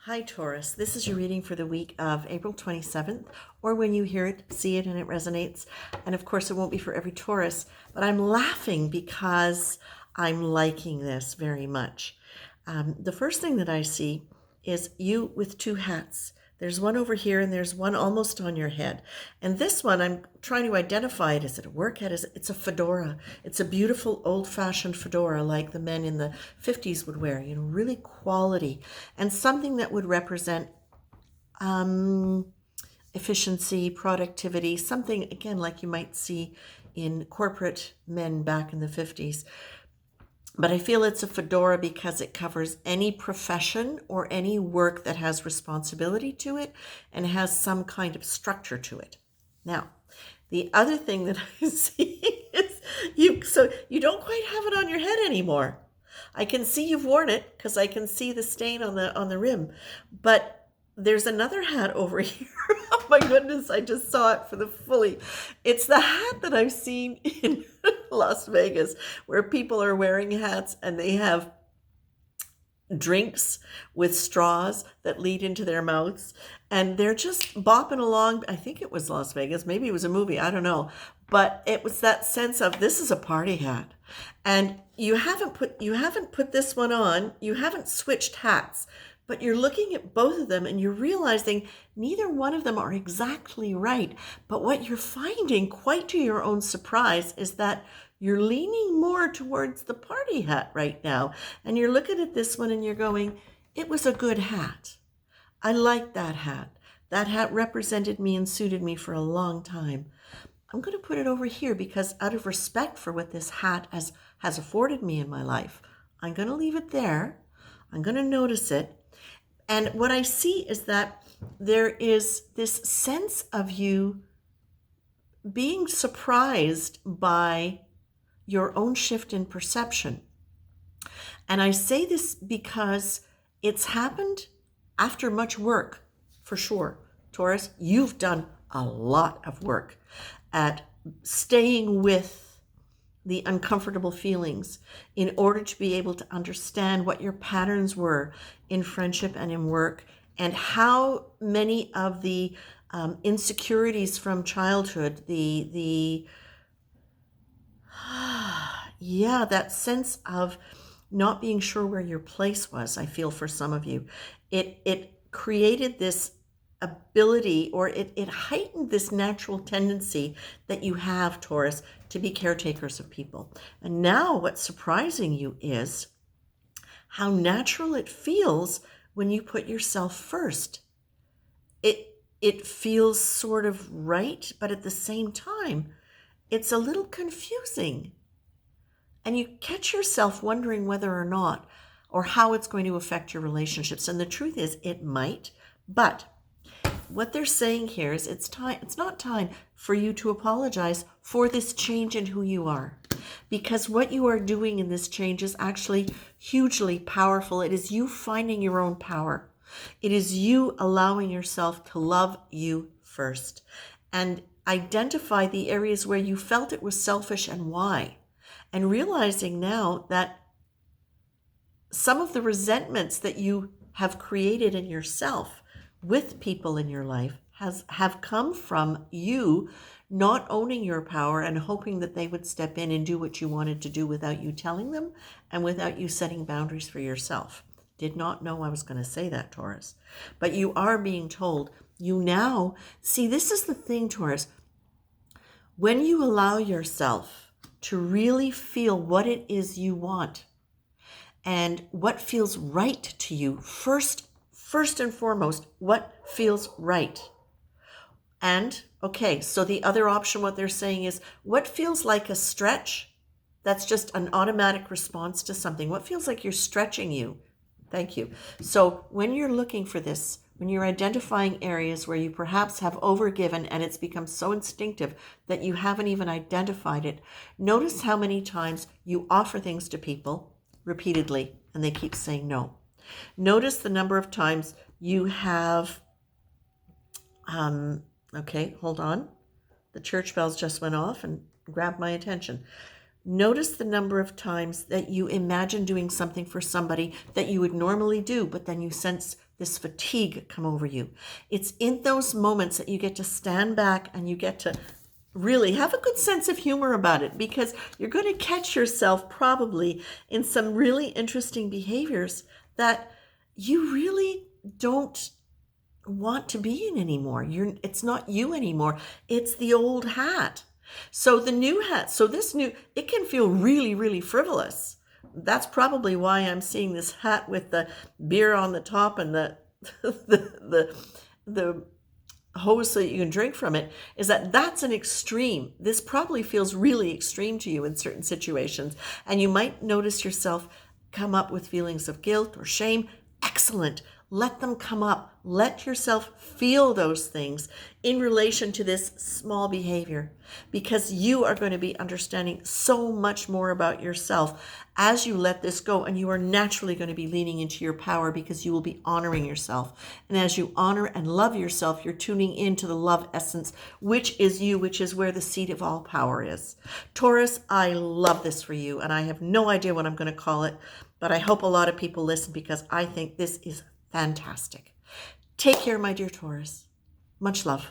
Hi, Taurus. This is your reading for the week of April 27th, or when you hear it, see it, and it resonates. And of course, it won't be for every Taurus, but I'm laughing because I'm liking this very much. The first thing that I see is you with two hats. There's one over here and there's one almost on your head. And this one, I'm trying to identify it. Is it a work hat? It's a fedora. It's a beautiful old-fashioned fedora like the men in the 50s would wear, really quality. And something that would represent efficiency, productivity, something, again, like you might see in corporate men back in the 50s. But I feel it's a fedora because it covers any profession or any work that has responsibility to it and has some kind of structure to it. Now, the other thing that I see is you don't quite have it on your head anymore. I can see you've worn it because I can see the stain on the rim, but there's another hat over here. Oh my goodness, I just saw it for the fully. It's the hat that I've seen in Las Vegas where people are wearing hats and they have drinks with straws that lead into their mouths and they're just bopping along. I think it was Las Vegas, maybe it was a movie, I don't know, but it was that sense of this is a party hat. And you haven't put this one on, you haven't switched hats, but you're looking at both of them and you're realizing neither one of them are exactly right. But what you're finding, quite to your own surprise, is that you're leaning more towards the party hat right now. And you're looking at this one and you're going, it was a good hat. I like that hat. That hat represented me and suited me for a long time. I'm going to put it over here because out of respect for what this hat has afforded me in my life, I'm going to leave it there. I'm going to notice it. And what I see is that there is this sense of you being surprised by your own shift in perception. And I say this because it's happened after much work, for sure. Taurus, you've done a lot of work at staying with the uncomfortable feelings in order to be able to understand what your patterns were in friendship and in work, and how many of the insecurities from childhood, that sense of not being sure where your place was, I feel for some of you, it created this ability, or it heightened this natural tendency that you have, Taurus, to be caretakers of people. And now what's surprising you is how natural it feels when you put yourself first. It feels sort of right, but at the same time, it's a little confusing. And you catch yourself wondering whether or not, or how it's going to affect your relationships. And the truth is, it might, but what they're saying here is it's not time for you to apologize for this change in who you are, because what you are doing in this change is actually hugely powerful. It is you finding your own power. It is you allowing yourself to love you first and identify the areas where you felt it was selfish and why, and realizing now that some of the resentments that you have created in yourself with people in your life have come from you not owning your power and hoping that they would step in and do what you wanted to do without you telling them and without you setting boundaries for yourself. Did not know I was going to say that, Taurus. But you are being told. You now see, this is the thing, Taurus. When you allow yourself to really feel what it is you want and what feels right to you, first and foremost, what feels right. And, okay, so the other option, what they're saying is, what feels like a stretch? That's just an automatic response to something. What feels like you're stretching you? Thank you. So when you're looking for this, when you're identifying areas where you perhaps have overgiven and it's become so instinctive that you haven't even identified it, notice how many times you offer things to people repeatedly and they keep saying no. Notice the number of times you have, okay, hold on. The church bells just went off and grabbed my attention. Notice the number of times that you imagine doing something for somebody that you would normally do, but then you sense this fatigue come over you. It's in those moments that you get to stand back and you get to really have a good sense of humor about it, because you're going to catch yourself probably in some really interesting behaviors that you really don't want to be in anymore. It's not you anymore. It's the old hat. So the new hat, so this new, it can feel really, really frivolous. That's probably why I'm seeing this hat with the beer on the top and the the hose so that you can drink from it, is that that's an extreme. This probably feels really extreme to you in certain situations, and you might notice yourself come up with feelings of guilt or shame. Excellent. Let them come up. Let yourself feel those things in relation to this small behavior, because you are going to be understanding so much more about yourself as you let this go, and you are naturally going to be leaning into your power because you will be honoring yourself. And as you honor and love yourself, you're tuning into the love essence, which is you, which is where the seat of all power is. Taurus, I love this for you, and I have no idea what I'm going to call it, but I hope a lot of people listen because I think this is fantastic. Take care, my dear Taurus. Much love.